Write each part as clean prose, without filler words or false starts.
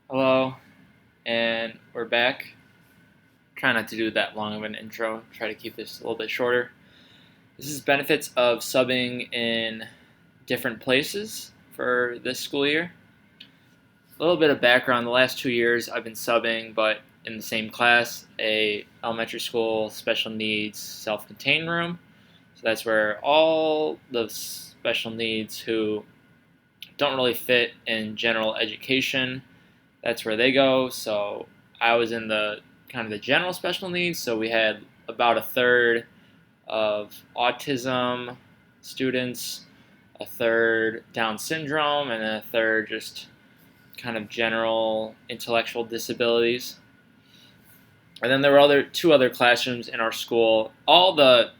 Hello, and we're back. Try not to do that long of an intro. Try to keep this a little bit shorter. This is benefits of subbing in different places for this school year. A little bit of background. The last 2 years I've been subbing, but in the same class, a elementary school special needs self-contained room. So that's where all the special needs who don't really fit in general education, that's where they go. So I was in the kind of the general special needs. So we had about a third of autism students, a third Down syndrome, and then a third just kind of general intellectual disabilities. And then there were two other classrooms in our school. All the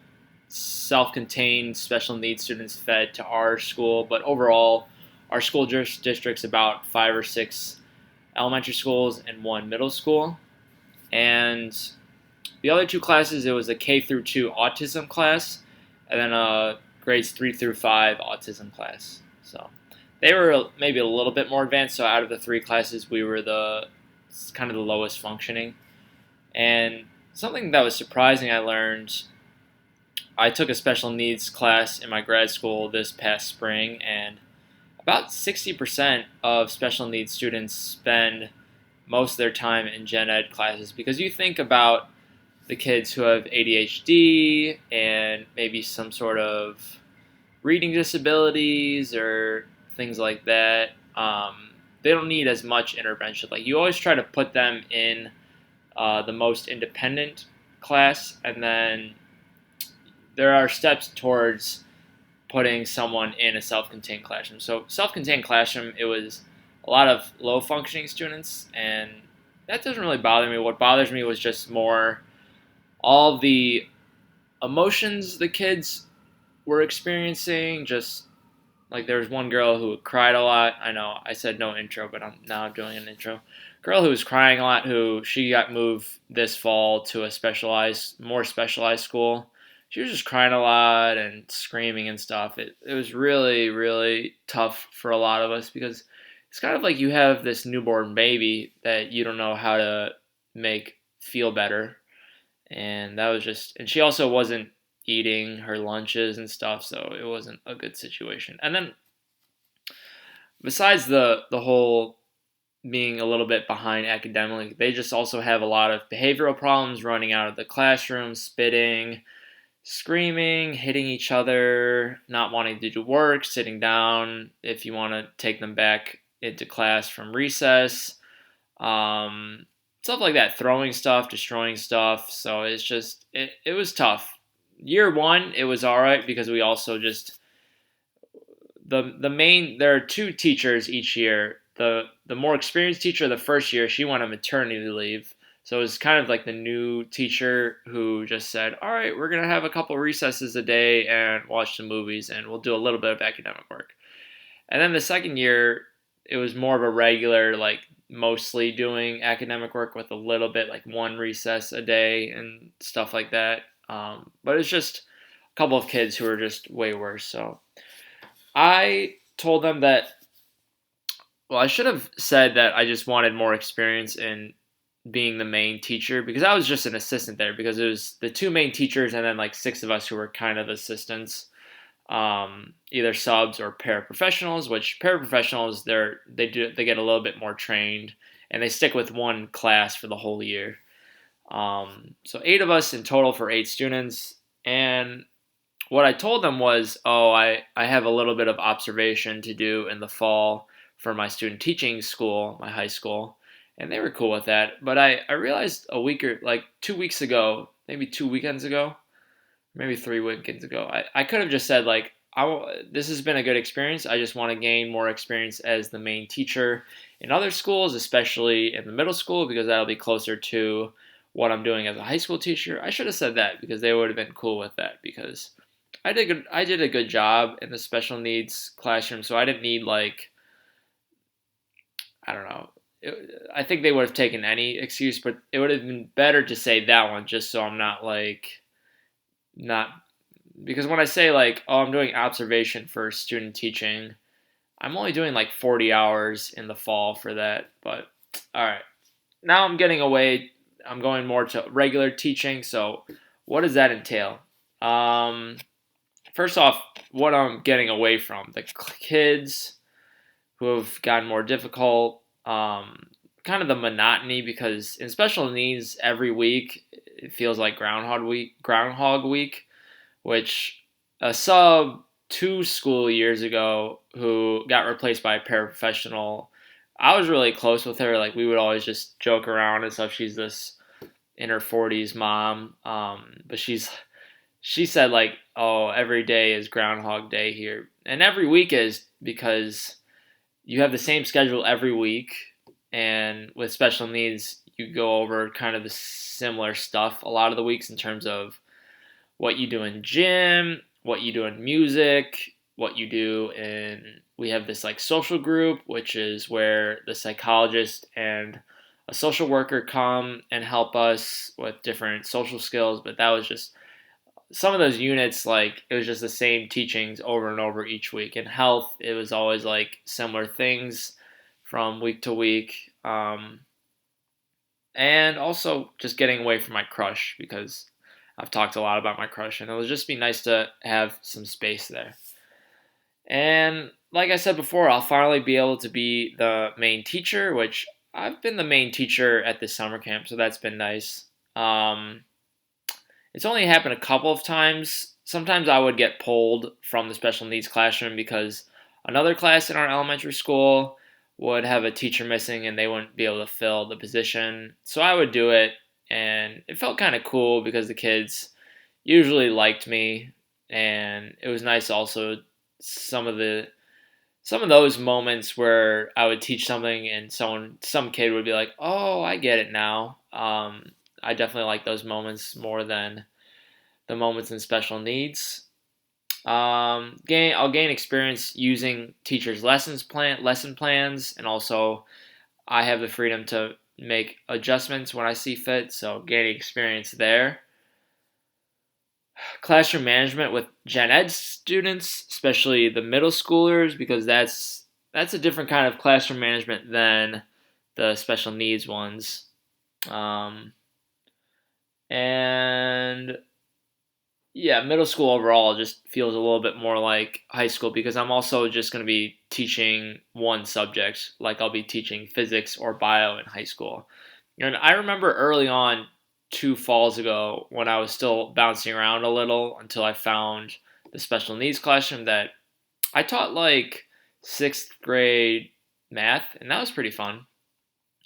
self-contained special needs students fed to our school, but overall, our school district's about 5 or 6 elementary schools and one middle school. And the other two classes, it was a K through 2 autism class, and then a grades 3 through 5 autism class. So they were maybe a little bit more advanced. So out of the three classes, we were the kind of the lowest functioning. And something that was surprising, I learned. I took a special needs class in my grad school this past spring, and about 60% of special needs students spend most of their time in gen ed classes, because you think about the kids who have ADHD and maybe some sort of reading disabilities or things like that. They don't need as much intervention. Like, you always try to put them in the most independent class, and then there are steps towards putting someone in a self-contained classroom. So self-contained classroom, it was a lot of low-functioning students, and that doesn't really bother me. What bothers me was just more all the emotions the kids were experiencing. Just like, there was one girl who cried a lot. I know I said no intro, but I'm doing an intro. Girl who was crying a lot, who she got moved this fall to a more specialized school. She was just crying a lot and screaming and stuff. It was really, really tough for a lot of us, because it's kind of like you have this newborn baby that you don't know how to make feel better. And that was just, and she also wasn't eating her lunches and stuff, so it wasn't a good situation. And then besides the whole being a little bit behind academically, they just also have a lot of behavioral problems, running out of the classroom, spitting, screaming, hitting each other, not wanting to do work, sitting down if you want to take them back into class from recess, um, stuff like that, throwing stuff, destroying stuff. So it was tough. Year one, it was all right, because we also just the main there are two teachers each year. The more experienced teacher the first year, she went on maternity leave. So it was kind of like the new teacher who just said, "All right, we're gonna have a couple recesses a day and watch some movies, and we'll do a little bit of academic work." And then the second year, it was more of a regular, like, mostly doing academic work with a little bit, like, one recess a day and stuff like that. But it's just a couple of kids who are just way worse. So I told them that, well, I should have said that I just wanted more experience in being the main teacher, because I was just an assistant there, because it was the two main teachers and then like six of us who were kind of assistants, either subs or paraprofessionals. Which paraprofessionals, they get a little bit more trained, and they stick with one class for the whole year. So 8 of us in total for 8 students. And what I told them was, oh, I have a little bit of observation to do in the fall for my student teaching school, my high school. And they were cool with that. But I realized a week or like 2 weeks ago, maybe 2 weekends ago, maybe 3 weekends ago, I could have just said, like, this has been a good experience. I just want to gain more experience as the main teacher in other schools, especially in the middle school, because that'll be closer to what I'm doing as a high school teacher. I should have said that, because they would have been cool with that, because I did a good job in the special needs classroom, so I didn't need, like, I don't know. I think they would have taken any excuse, but it would have been better to say that one, just so I'm not, like, not, because when I say, like, oh, I'm doing observation for student teaching, I'm only doing like 40 hours in the fall for that. But All right. Now I'm getting away. I'm going more to regular teaching. So, what does that entail? Um, First off, what I'm getting away from the kids who have gotten more difficult. Kind of the monotony because in special needs every week it feels like Groundhog Week, which a sub 2 school years ago who got replaced by a paraprofessional. I was really close with her. Like we would always just joke around and stuff. She's this in her 40s mom, but she said like, oh, every day is Groundhog Day here, and every week is because you have the same schedule every week, and with special needs, you go over kind of the similar stuff a lot of the weeks in terms of what you do in gym, what you do in music, what you do in. We have this like social group, which is where the psychologist and a social worker come and help us with different social skills. But that was just some of those units, like it was just the same teachings over and over each week. In health, it was always like similar things from week to week. And also just getting away from my crush because I've talked a lot about my crush, and it would just be nice to have some space there. And like I said before, I'll finally be able to be the main teacher, which I've been the main teacher at this summer camp, so that's been nice. Um, it's only happened a couple of times. Sometimes I would get pulled from the special needs classroom because another class in our elementary school would have a teacher missing and they wouldn't be able to fill the position. So I would do it, and it felt kind of cool because the kids usually liked me, and it was nice also some of the some of those moments where I would teach something and some kid would be like, "Oh, I get it now." I definitely like those moments more than the moments in special needs. I'll gain experience using teachers' lesson plans, and also I have the freedom to make adjustments when I see fit. So gaining experience there. Classroom management with Gen Ed students, especially the middle schoolers, because that's a different kind of classroom management than the special needs ones. Um, and yeah, middle school overall just feels a little bit more like high school because I'm also just going to be teaching one subject, like I'll be teaching physics or bio in high school. And I remember early on, 2 falls ago, when I was still bouncing around a little until I found the special needs classroom that I taught like sixth grade math, and that was pretty fun.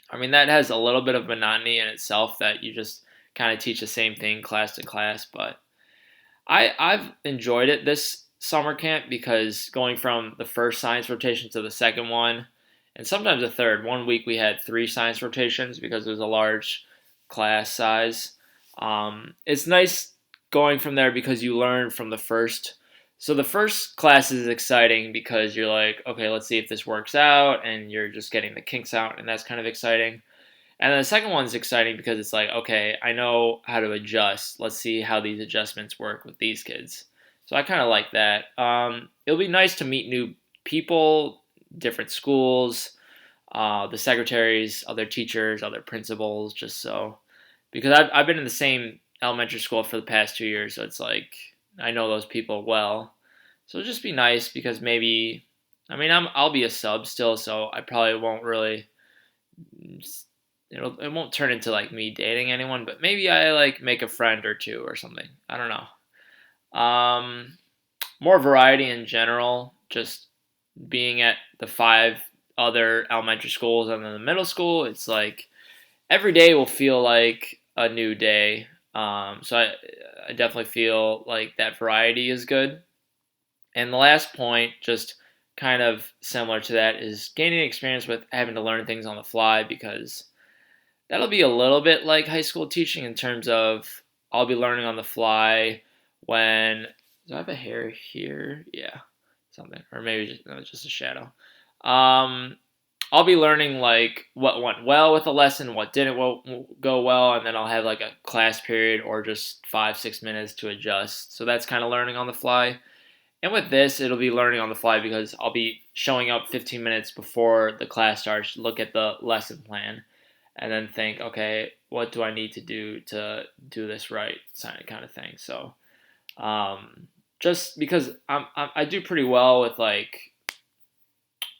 I mean, that has a little bit of monotony in itself that you just kind of teach the same thing class to class, but I've enjoyed it this summer camp because going from the first science rotation to the second one, and sometimes the third. One week we had 3 science rotations because it was a large class size. It's nice going from there because you learn from the first. So the first class is exciting because you're like, okay, let's see if this works out, and you're just getting the kinks out, and that's kind of exciting. And then the second one's exciting because it's like, okay, I know how to adjust. Let's see how these adjustments work with these kids. So I kind of like that. It'll be nice to meet new people, different schools, the secretaries, other teachers, other principals, just so. Because I've been in the same elementary school for the past 2 years, so it's like I know those people well. So it'll just be nice because maybe, I mean, I'll be a sub still, so I probably won't really it won't turn into like me dating anyone, but maybe I like make a friend or two or something. I don't know. More variety in general, just being at the 5 other elementary schools and then the middle school, it's like every day will feel like a new day. So I definitely feel like that variety is good. And the last point, just kind of similar to that, is gaining experience with having to learn things on the fly because that'll be a little bit like high school teaching in terms of I'll be learning on the fly when do I have a hair here? Yeah, something, or maybe just, no, it's just a shadow. Um, I'll be learning like what went well with the lesson, what didn't go well, and then I'll have like a class period or just 5-6 minutes to adjust. So that's kind of learning on the fly. And with this, it'll be learning on the fly because I'll be showing up 15 minutes before the class starts, look at the lesson plan, and then think, okay, what do I need to do this right, kind of thing. So, just because I do pretty well with like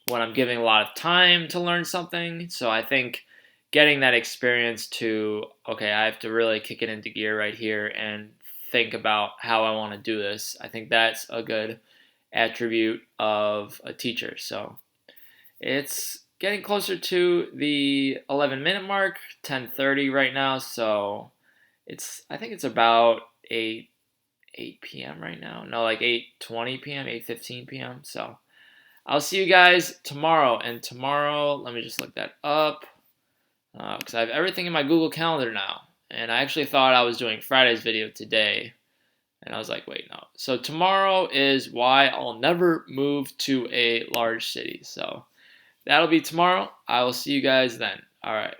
when I'm giving a lot of time to learn something. So I think getting that experience to, okay, I have to really kick it into gear right here and think about how I want to do this. I think that's a good attribute of a teacher. So it's getting closer to the 11-minute mark, 10:30 right now. So I think it's about 8 p.m. right now. No, like 8:20 p.m., 8:15 p.m. So I'll see you guys tomorrow. And tomorrow, let me just look that up because I have everything in my Google Calendar now. And I actually thought I was doing Friday's video today. And I was like, wait, no. So tomorrow is why I'll never move to a large city. So that'll be tomorrow. I will see you guys then. All right.